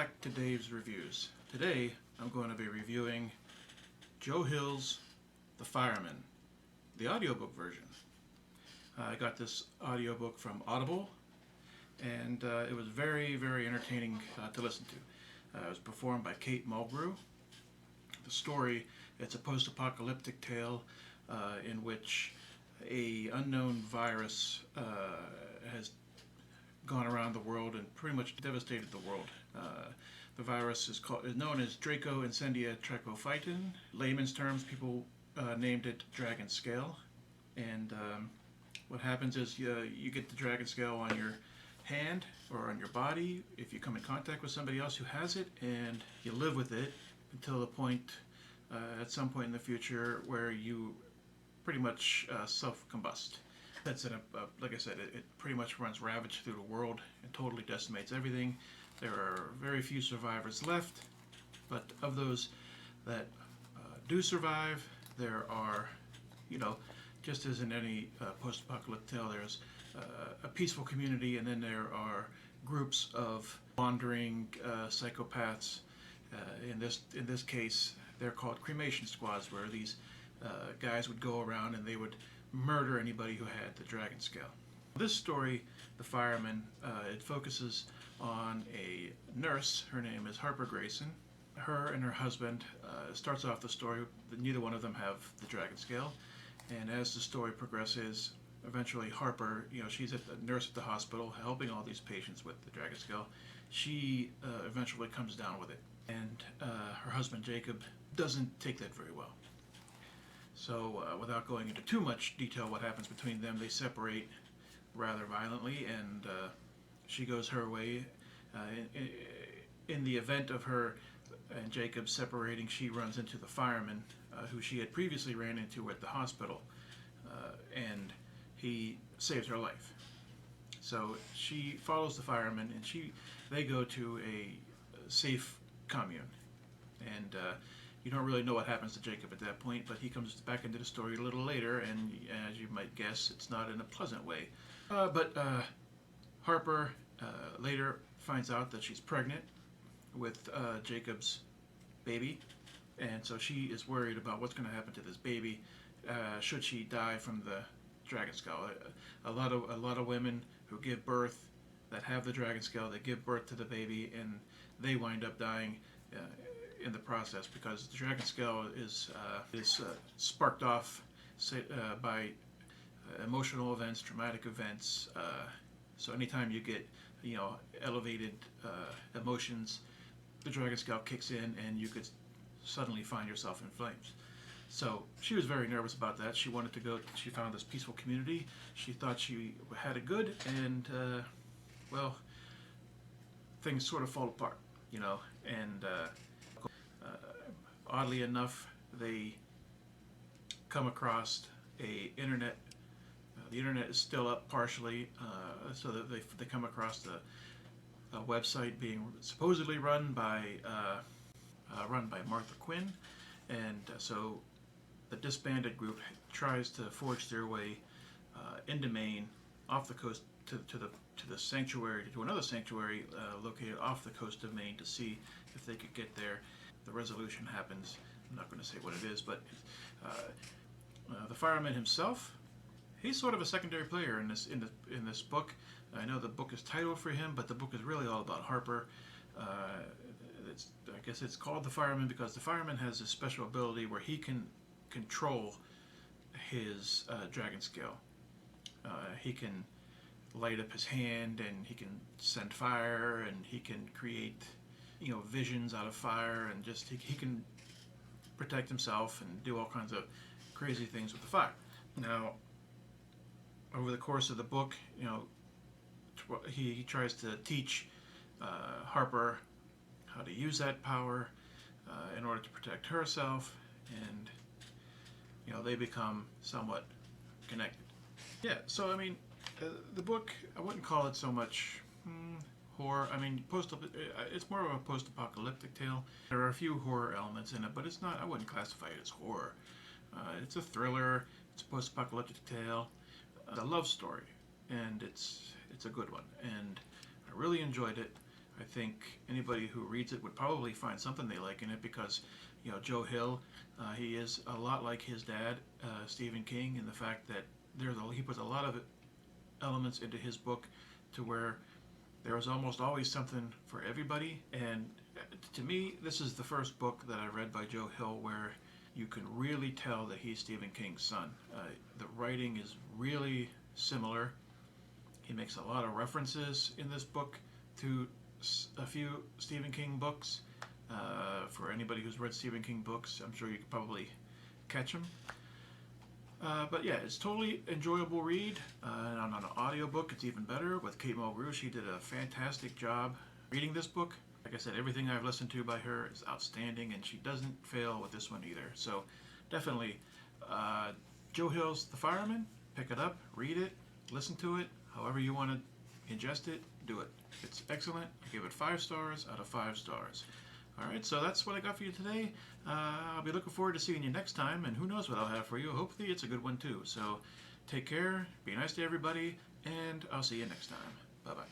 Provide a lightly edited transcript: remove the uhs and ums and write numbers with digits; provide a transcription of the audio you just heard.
back to Dave's Reviews. Today I'm going to be reviewing Joe Hill's The Fireman, the audiobook version. I got this audiobook from Audible, and it was very, very entertaining to listen to. It was performed by Kate Mulgrew. The story, it's a post-apocalyptic tale in which a unknown virus has gone around the world and pretty much devastated the world. The virus is known as Draco Incendia Trichophyton. Layman's terms, people named it dragon scale. And what happens is you get the dragon scale on your hand or on your body if you come in contact with somebody else who has it, and you live with it until the point, at some point in the future, where you pretty much self-combust. That's like I said, it pretty much runs ravage through the world and totally decimates everything. There are very few survivors left, but of those that do survive, there are, just as in any post-apocalyptic tale, there's a peaceful community, and then there are groups of wandering psychopaths. In this case, they're called cremation squads, where these guys would go around and they would murder anybody who had the dragon scale. This story, The Fireman, it focuses on a nurse. Her name is Harper Grayson. Her and her husband, starts off the story, neither one of them have the dragon scale, and as the story progresses, eventually Harper, she's a nurse at the hospital helping all these patients with the dragon scale. She eventually comes down with it, and her husband Jacob doesn't take that very well. So without going into too much detail what happens between them, they separate rather violently, and she goes her way. In the event of her and Jacob separating, she runs into the fireman, who she had previously ran into at the hospital, and he saves her life. So she follows the fireman, and they go to a safe commune, and you don't really know what happens to Jacob at that point, but he comes back into the story a little later, and as you might guess, it's not in a pleasant way. But Harper later finds out that she's pregnant with Jacob's baby, and so she is worried about what's going to happen to this baby should she die from the dragon scale. A lot of women who give birth that have the dragon scale, they give birth to the baby, and they wind up dying in the process, because the dragon scale is sparked off by emotional events, traumatic events. So anytime you get elevated emotions, the dragon scale kicks in, and you could suddenly find yourself in flames. So she was very nervous about that. She wanted to go. She found this peaceful community. She thought she had it good, and well, things sort of fall apart, and oddly enough, they come across the internet is still up partially, so that they come across a website being supposedly run by Martha Quinn, and so the disbanded group tries to forge their way into Maine, off the coast to another sanctuary located off the coast of Maine, to see if they could get there. The resolution happens. I'm not going to say what it is, but the fireman himself, he's sort of a secondary player in this book. I know the book is titled for him, but the book is really all about Harper. I guess it's called The Fireman because the fireman has a special ability where he can control his dragon scale. He can light up his hand, and he can send fire, and he can create visions out of fire, and just he can protect himself and do all kinds of crazy things with the fire. Now, over the course of the book, he tries to teach Harper how to use that power in order to protect herself, and they become somewhat connected. Yeah, so I mean, the book, I wouldn't call it so much horror. I mean, it's more of a post-apocalyptic tale. There are a few horror elements in it, but it's not. I wouldn't classify it as horror. It's a thriller. It's a post-apocalyptic tale. A love story, and it's a good one, and I really enjoyed it. I think anybody who reads it would probably find something they like in it because, Joe Hill, he is a lot like his dad, Stephen King, in the fact that he puts a lot of elements into his book to where there is almost always something for everybody. And to me, this is the first book that I read by Joe Hill where you can really tell that he's Stephen King's son. The writing is really similar. He makes a lot of references in this book to a few Stephen King books. For anybody who's read Stephen King books, I'm sure you could probably catch them. But yeah, it's totally enjoyable read. And on an audiobook, it's even better with Kate Mulgrew. She did a fantastic job reading this book. Like I said, everything I've listened to by her is outstanding, and she doesn't fail with this one either. So definitely, Joe Hill's The Fireman. Pick it up, read it, listen to it, however you want to ingest it, do it. It's excellent. I give it 5 stars out of 5 stars. Alright, so that's what I got for you today. I'll be looking forward to seeing you next time, and who knows what I'll have for you. Hopefully it's a good one too. So take care, be nice to everybody, and I'll see you next time. Bye-bye.